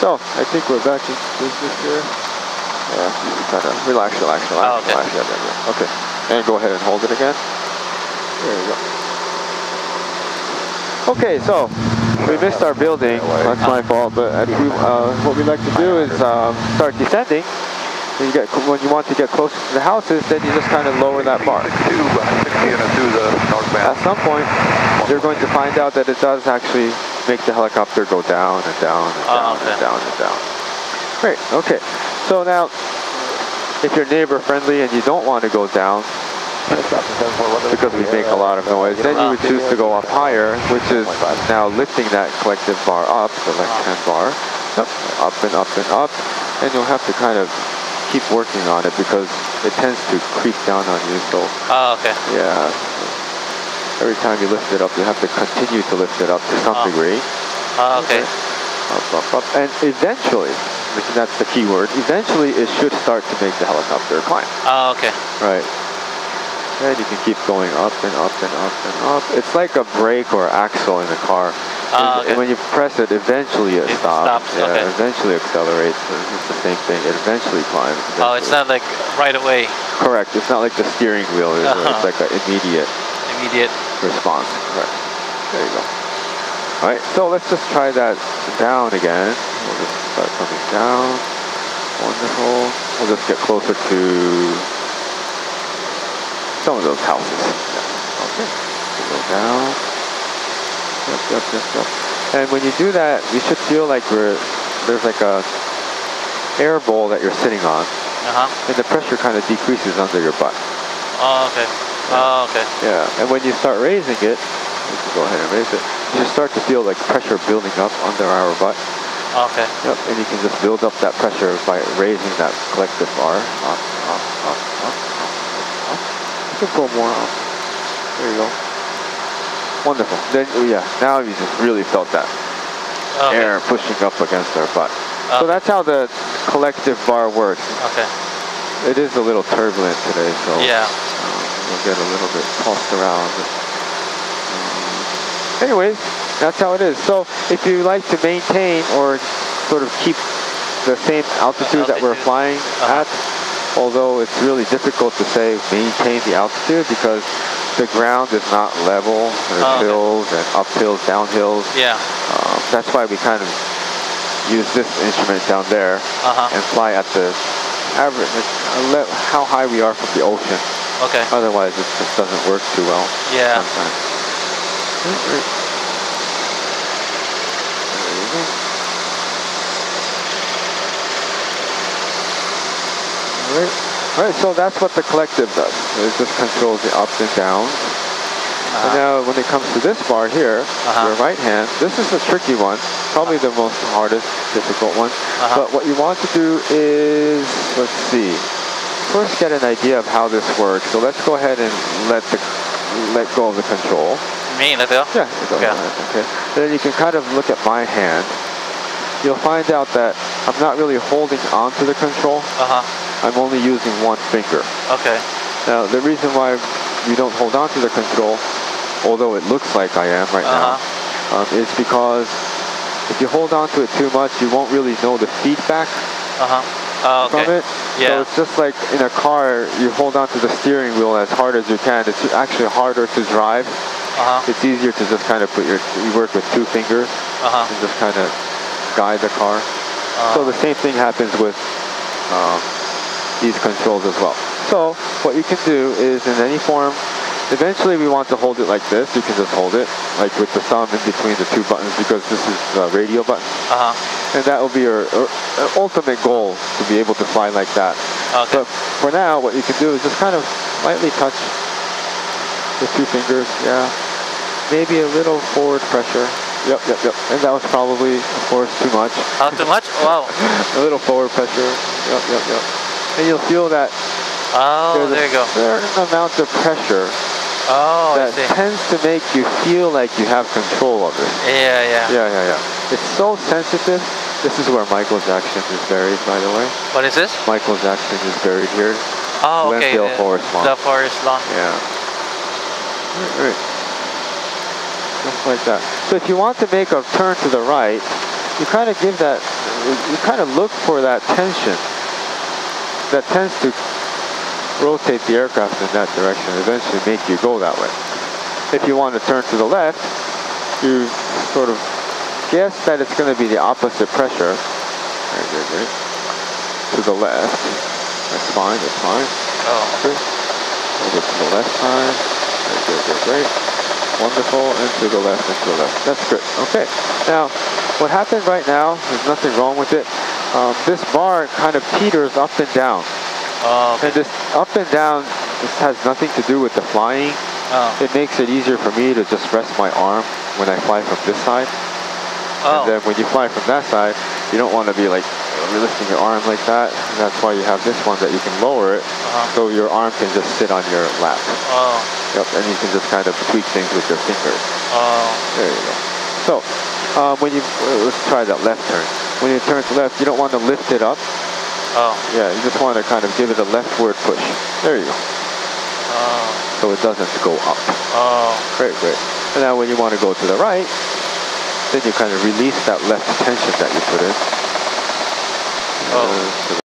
So I think we're back in business here. Yeah, you kind of relax. Oh, okay. Relax. Yeah. Okay, and go ahead and hold it again. There you go. Okay, so we missed our building. That's my fault. But what we like to do is start descending. When you want to get closer to the houses, then you just kind of lower that bar. At some point, you're going to find out that it does actually make the helicopter go down and down and down and down and down. Great. Okay. So now, if you're neighbor friendly and you don't want to go down, because we make a lot of noise, then you would choose to go up higher, which is now lifting that collective bar up, the left-hand bar, up and up and up, and you'll have to kind of keep working on it because it tends to creep down on you. So, okay. Yeah. Every time you lift it up, you have to continue to lift it up to some degree. Okay. Up. And eventually, that's the key word, eventually it should start to make the helicopter climb. Okay. Right. And you can keep going up and up and up and up. It's like a brake or axle in a car. Okay. When you press it, eventually it stops. Yeah, okay. Eventually accelerates. It's the same thing. It eventually climbs. Eventually. Oh, it's not like right away. Correct. It's not like the steering wheel. It's like an immediate response. Right. There you go. All right. So let's just try that down again. We'll just start coming down. Wonderful. We'll just get closer to some of those houses. Yeah. Okay. We'll go down. Yep. And when you do that, you should feel like there's like a air bowl that you're sitting on, and the pressure kind of decreases under your butt. Oh, okay. Yeah. Oh, okay. Yeah, and when you start raising it, you can go ahead and raise it, you start to feel like pressure building up under our butt. Okay. Yep, and you can just build up that pressure by raising that collective bar. Up. You can pull more up. There you go. Wonderful. Then, now you just really felt that air pushing up against our butt. So that's how the collective bar works. Okay. It is a little turbulent today, so we'll get a little bit tossed around. Anyways, that's how it is. So if you like to maintain or sort of keep the same altitude that we're flying at, although it's really difficult to say maintain the altitude because the ground is not level. There's hills and uphills, downhills. Yeah. That's why we kind of use this instrument down there and fly at the average, how high we are from the ocean. Okay. Otherwise, it just doesn't work too well. Yeah. Sometimes. Right. There you go. All right, so that's what the collective does. It just controls the ups and downs. And now when it comes to this bar here, your right hand, this is the tricky one, probably the most hardest, difficult one. But what you want to do is, let's see, first get an idea of how this works. So let's go ahead and let go of the control. Me, let go? Yeah, go ahead. Okay. Then you can kind of look at my hand. You'll find out that I'm not really holding onto the control. I'm only using one finger. Okay. Now, the reason why we don't hold on to the control, although it looks like I am right now, is because if you hold on to it too much, you won't really know the feedback from it. Yeah. So it's just like in a car, you hold on to the steering wheel as hard as you can. It's actually harder to drive. It's easier to just kind of you work with two fingers and just kind of guide the car. So the same thing happens with these controls as well. So what you can do is in any form, eventually we want to hold it like this. You can just hold it like with the thumb in between the two buttons because this is the radio button. And that will be your ultimate goal, to be able to fly like that. But for now, what you can do is just kind of lightly touch with two fingers. Yeah. Maybe a little forward pressure. Yep. And that was probably, of course, too much. Too much? Wow. A little forward pressure. Yep. And you'll feel that there you go. Certain amount of pressure that tends to make you feel like you have control of it. Yeah. It's so sensitive. This is where Michael Jackson is buried, by the way. What is this? Michael Jackson is buried here. Oh, okay. Glendale Forest Lawn. The forest lawn. Yeah. Right. Just like that. So if you want to make a turn to the right, you kind of give that you kind of look for that tension that tends to rotate the aircraft in that direction, eventually make you go that way. If you want to turn to the left, you sort of guess that it's going to be the opposite pressure. Very good, great. To the left. That's fine, that's fine. Oh. Good. Over to the left time. Very good, good, great. Wonderful, and to the left, and to the left. That's good. Okay. Now, what happened right now, there's nothing wrong with it. This bar kind of teeters up and down. Oh, okay. And this up and down, this has nothing to do with the flying. Oh. It makes it easier for me to just rest my arm when I fly from this side. Oh. And then when you fly from that side, you don't want to be like lifting your arm like that. And that's why you have this one that you can lower it, so your arm can just sit on your lap. Oh. Yep, and you can just kind of tweak things with your fingers. Oh. There you go. So, when you, let's try that left turn. When you turn to left, you don't want to lift it up. Oh. Yeah, you just want to kind of give it a leftward push. There you go. Oh. So it doesn't go up. Oh. Great, great. And now when you want to go to the right, then you kind of release that left tension that you put in. Oh.